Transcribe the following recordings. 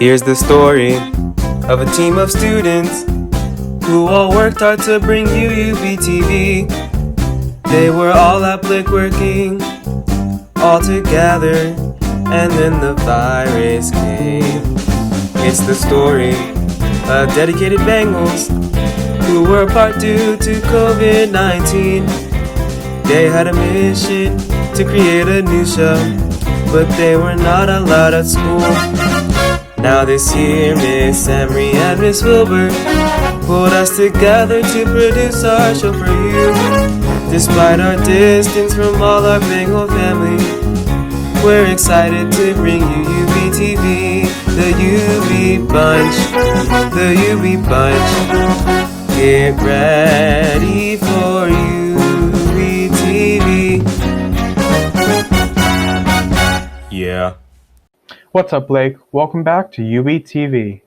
Here's the story of a team of students who all worked hard to bring you EubieTV. They were all at Blake working all together, and then the virus came. It's the story of dedicated Bengals who were apart due to COVID-19. They had a mission to create a new show, but they were not allowed at school. Now this year, Miss Emery and Miss Wilbur pulled us together to produce our show for you. Despite our distance from all our Bengal family, we're excited to bring you EubieTV, the Eubie Bunch, the Eubie Bunch. Get ready for EubieTV. Yeah. What's up, Blake? Welcome back to EubieTV.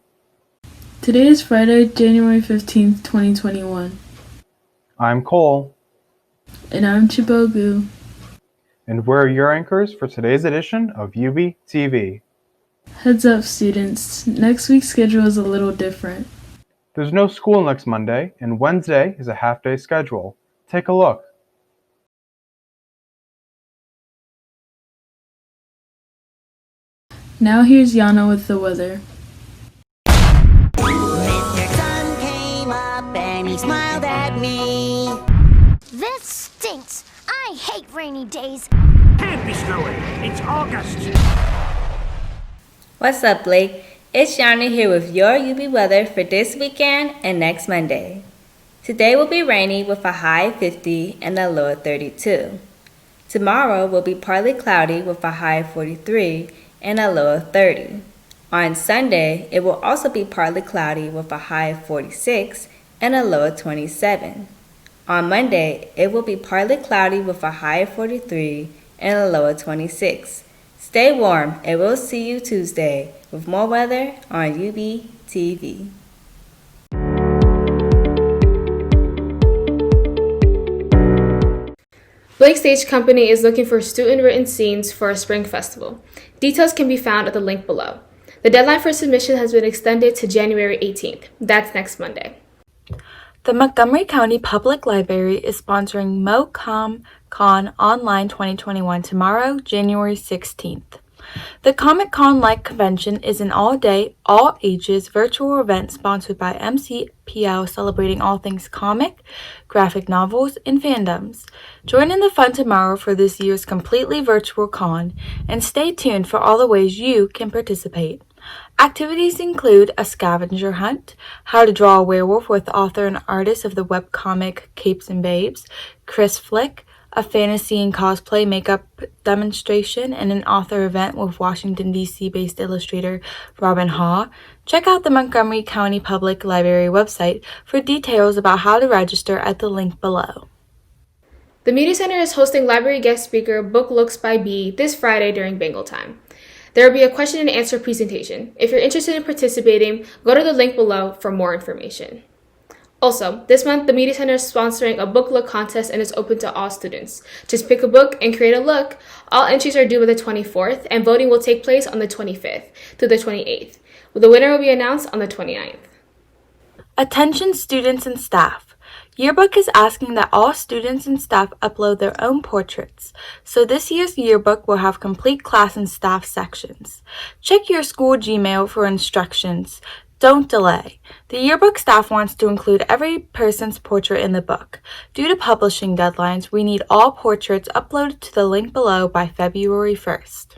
Today is Friday, January 15th, 2021. I'm Cole. And I'm Chibogu. And we're your anchors for today's edition of EubieTV. Heads up, students. Next week's schedule is a little different. There's no school next Monday, and Wednesday is a half-day schedule. Take a look. Now here's Yana with the weather. Mr. Sun came up and he smiled at me. This stinks. I hate rainy days. Can't be snowy. It's August. What's up, Blake? It's Yana here with your Eubie weather for this weekend and next Monday. Today will be rainy with a high of 50 and a low of 32. Tomorrow will be partly cloudy with a high of 43 and a low of 30. On Sunday, it will also be partly cloudy with a high of 46 and a low of 27. On Monday, it will be partly cloudy with a high of 43 and a low of 26. Stay warm, and we'll see you Tuesday with more weather on EubieTV. Blake Stage Company is looking for student-written scenes for a spring festival. Details can be found at the link below. The deadline for submission has been extended to January 18th. That's next Monday. The Montgomery County Public Library is sponsoring MoCom Con Online 2021 tomorrow, January 16th. The Comic-Con-like convention is an all-day, all-ages virtual event sponsored by MCPL celebrating all things comic, graphic novels, and fandoms. Join in the fun tomorrow for this year's completely virtual con, and stay tuned for all the ways you can participate. Activities include a scavenger hunt, how to draw a werewolf with author and artist of the webcomic Capes and Babes, Chris Flick, a fantasy and cosplay makeup demonstration, and an author event with Washington, D.C. based illustrator Robin Haw. Check out the Montgomery County Public Library website for details about how to register at the link below. The Media Center is hosting library guest speaker Book Looks by B this Friday during Bengal time. There will be a question and answer presentation. If you're interested in participating, go to the link below for more information. Also, this month, the Media Center is sponsoring a book look contest and is open to all students. Just pick a book and create a look. All entries are due by the 24th, and voting will take place on the 25th through the 28th. The winner will be announced on the 29th. Attention students and staff. Yearbook is asking that all students and staff upload their own portraits, so this year's yearbook will have complete class and staff sections. Check your school Gmail for instructions. Don't delay. The yearbook staff wants to include every person's portrait in the book. Due to publishing deadlines, we need all portraits uploaded to the link below by February 1st.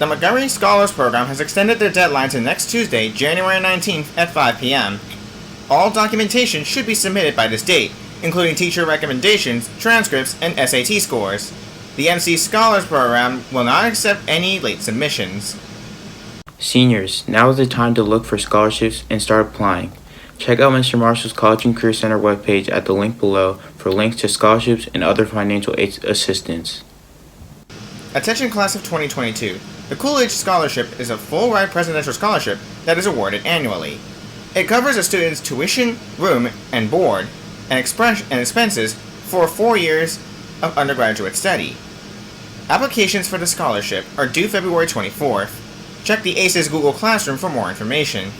The Montgomery Scholars Program has extended their deadline to next Tuesday, January 19th at 5 p.m. All documentation should be submitted by this date, including teacher recommendations, transcripts, and SAT scores. The MC Scholars Program will not accept any late submissions. Seniors, now is the time to look for scholarships and start applying. Check out Mr. Marshall's College and Career Center webpage at the link below for links to scholarships and other financial aid assistance. Attention class of 2022. The Coolidge Scholarship is a full-ride presidential scholarship that is awarded annually. It covers a student's tuition, room, and board, and expenses for 4 years of undergraduate study. Applications for the scholarship are due February 24th. Check the ACES Google Classroom for more information.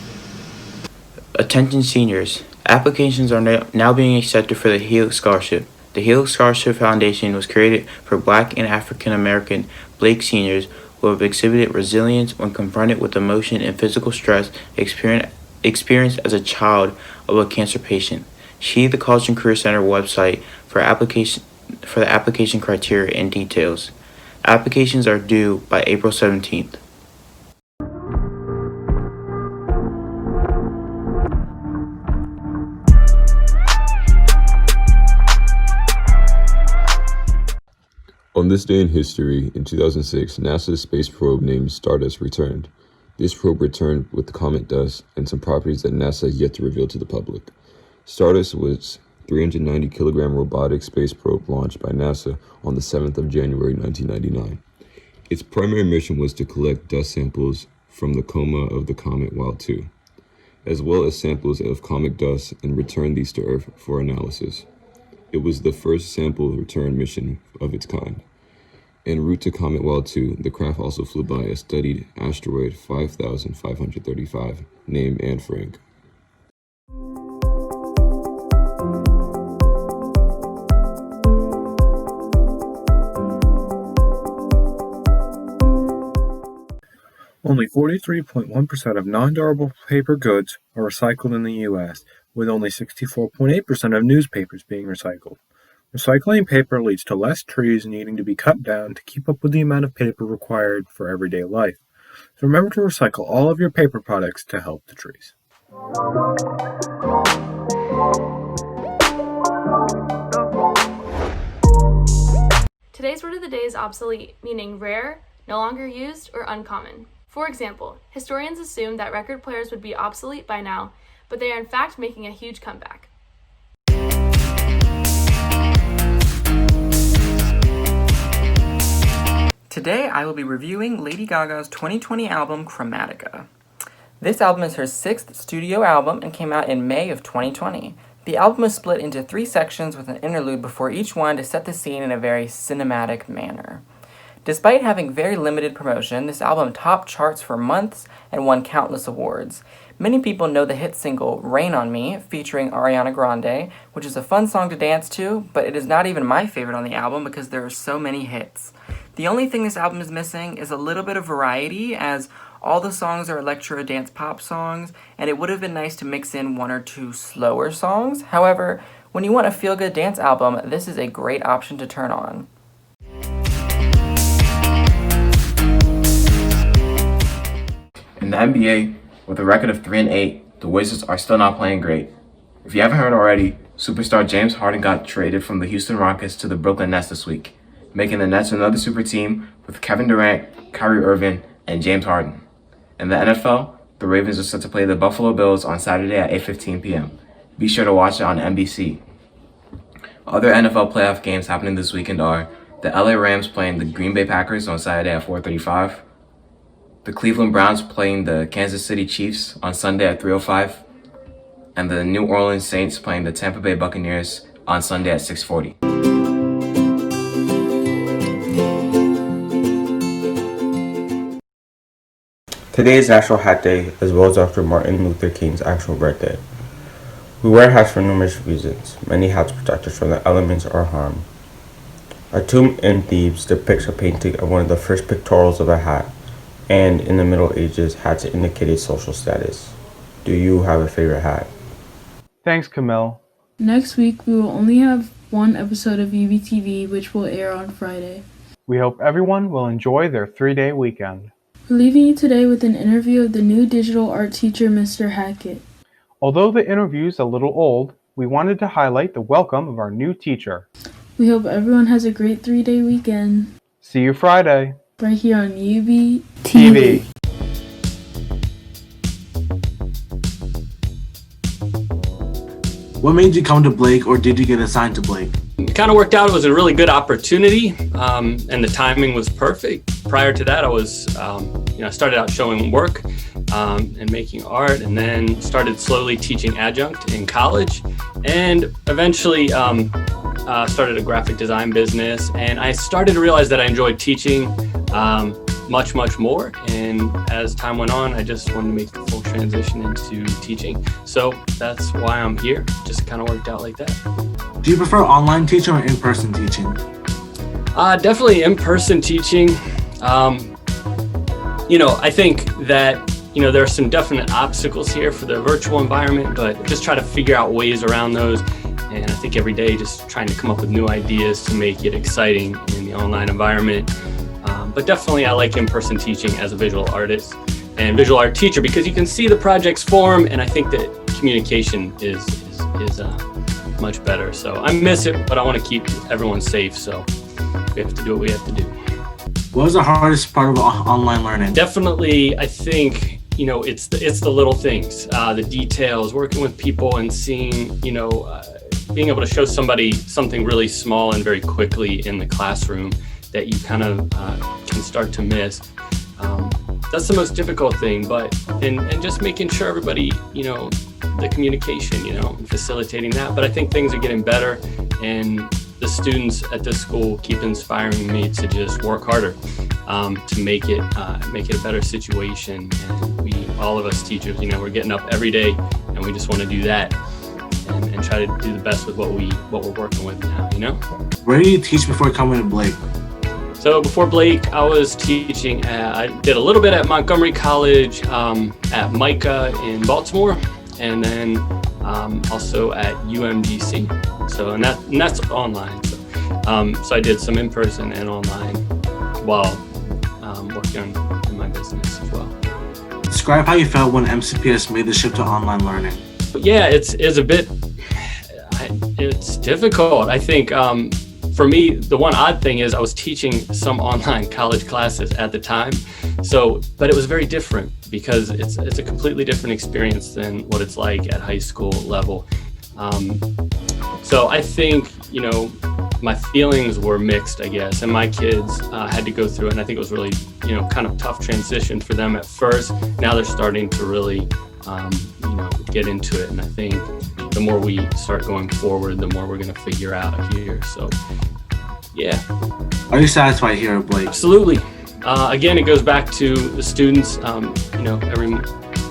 Attention seniors, applications are now being accepted for the Helix Scholarship. The Helix Scholarship Foundation was created for Black and African American Blake seniors who have exhibited resilience when confronted with emotion and physical stress experienced as a child of a cancer patient. See the College and Career Center website for the application criteria and details. Applications are due by April 17th. On this day in history, in 2006, NASA's space probe named Stardust returned. This probe returned with comet dust and some properties that NASA has yet to reveal to the public. Stardust was a 390-kilogram robotic space probe launched by NASA on the 7th of January 1999. Its primary mission was to collect dust samples from the coma of the comet Wild 2, as well as samples of comet dust and return these to Earth for analysis. It was the first sample return mission of its kind. En route to Comet Wild 2, the craft also flew by a studied asteroid 5535 named Anne Frank. Only 43.1% of non-durable paper goods are recycled in the U.S., with only 64.8% of newspapers being recycled. Recycling paper leads to less trees needing to be cut down to keep up with the amount of paper required for everyday life. So remember to recycle all of your paper products to help the trees. Today's word of the day is obsolete, meaning rare, no longer used, or uncommon. For example, historians assumed that record players would be obsolete by now, but they are in fact making a huge comeback. Today I will be reviewing Lady Gaga's 2020 album, Chromatica. This album is her 6th studio album and came out in May of 2020. The album is split into 3 sections with an interlude before each one to set the scene in a very cinematic manner. Despite having very limited promotion, this album topped charts for months and won countless awards. Many people know the hit single Rain on Me, featuring Ariana Grande, which is a fun song to dance to, but it is not even my favorite on the album because there are so many hits. The only thing this album is missing is a little bit of variety, as all the songs are electro dance pop songs, and it would have been nice to mix in 1 or 2 slower songs. However, when you want a feel-good dance album, this is a great option to turn on. In the NBA, with a record of 3-8, the Wizards are still not playing great. If you haven't heard already, superstar James Harden got traded from the Houston Rockets to the Brooklyn Nets this week, making the Nets another super team with Kevin Durant, Kyrie Irving, and James Harden. In the NFL, the Ravens are set to play the Buffalo Bills on Saturday at 8:15 p.m. Be sure to watch it on NBC. Other NFL playoff games happening this weekend are the LA Rams playing the Green Bay Packers on Saturday at 4:35, the Cleveland Browns playing the Kansas City Chiefs on Sunday at 3:05, and the New Orleans Saints playing the Tampa Bay Buccaneers on Sunday at 6:40. Today is National Hat Day, as well as Dr. Martin Luther King's actual birthday. We wear hats for numerous reasons. Many hats protect us from the elements or harm. A tomb in Thebes depicts a painting of one of the first pictorials of a hat, and in the Middle Ages, hats indicated social status. Do you have a favorite hat? Thanks, Camille. Next week, we will only have 1 episode of EubieTV, which will air on Friday. We hope everyone will enjoy their 3-day weekend. We're leaving you today with an interview of the new digital art teacher, Mr. Hackett. Although the interview's a little old, we wanted to highlight the welcome of our new teacher. We hope everyone has a great 3-day weekend. See you Friday. Right here on EubieTV. TV. What made you come to Blake, or did you get assigned to Blake? It kind of worked out. It was a really good opportunity, and the timing was perfect. Prior to that, I was, I started out showing work and making art, and then started slowly teaching adjunct in college, and eventually started a graphic design business. And I started to realize that I enjoyed teaching much more. And as time went on, I just wanted to make the full transition into teaching. So that's why I'm here. Just kind of worked out like that. Do you prefer online teaching or in-person teaching? Definitely in-person teaching. I think that, there are some definite obstacles here for the virtual environment, but just try to figure out ways around those. And I think every day just trying to come up with new ideas to make it exciting in the online environment. But definitely I like in-person teaching as a visual artist and visual art teacher, because you can see the projects form, and I think that communication is much better. So I miss it, but I want to keep everyone safe, so we have to do what we have to do. What was the hardest part of online learning? Definitely, I think, it's the little things, the details, working with people and seeing, being able to show somebody something really small and very quickly in the classroom that you kind of can start to miss. That's the most difficult thing, and just making sure everybody, the communication, facilitating that. But I think things are getting better, and the students at this school keep inspiring me to just work harder to make it a better situation. And all of us teachers, we're getting up every day, and we just want to do that and try to do the best with what we're working with now. Where did you teach before coming to Blake? So before Blake, I was teaching I did a little bit at Montgomery College, at MICA in Baltimore, and then also at UMGC. So and that's online. So I did some in person and online while working in my business as well. Describe how you felt when MCPS made the shift to online learning. Yeah, it's difficult. I think. For me, the one odd thing is I was teaching some online college classes at the time, but it was very different because it's a completely different experience than what it's like at high school level. So I think, my feelings were mixed, I guess, and my kids had to go through it, and I think it was really, kind of tough transition for them at first. Now they're starting to really, get into it, and I think the more we start going forward, the more we're going to figure out here. So, yeah. Are you satisfied here at Blake? Absolutely. Again, it goes back to the students,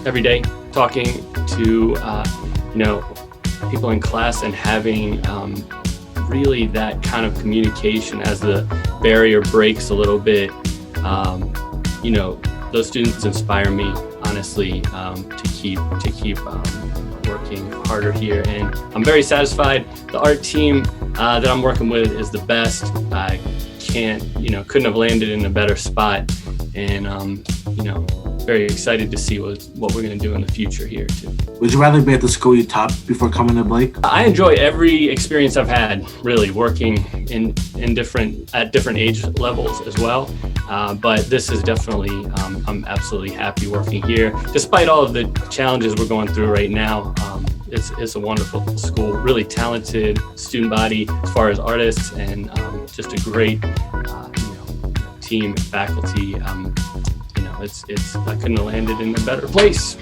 every day talking to, people in class and having really that kind of communication as the barrier breaks a little bit. Those students inspire me, honestly, to keep working harder here, and I'm very satisfied. The art team that I'm working with is the best. I couldn't have landed in a better spot, and very excited to see what we're going to do in the future here too. Would you rather be at the school you taught before coming to Blake? I enjoy every experience I've had, really, working at different age levels as well. But this is definitely, I'm absolutely happy working here. Despite all of the challenges we're going through right now, it's a wonderful school, really talented student body as far as artists, and just a great team, faculty. I couldn't have landed in a better place.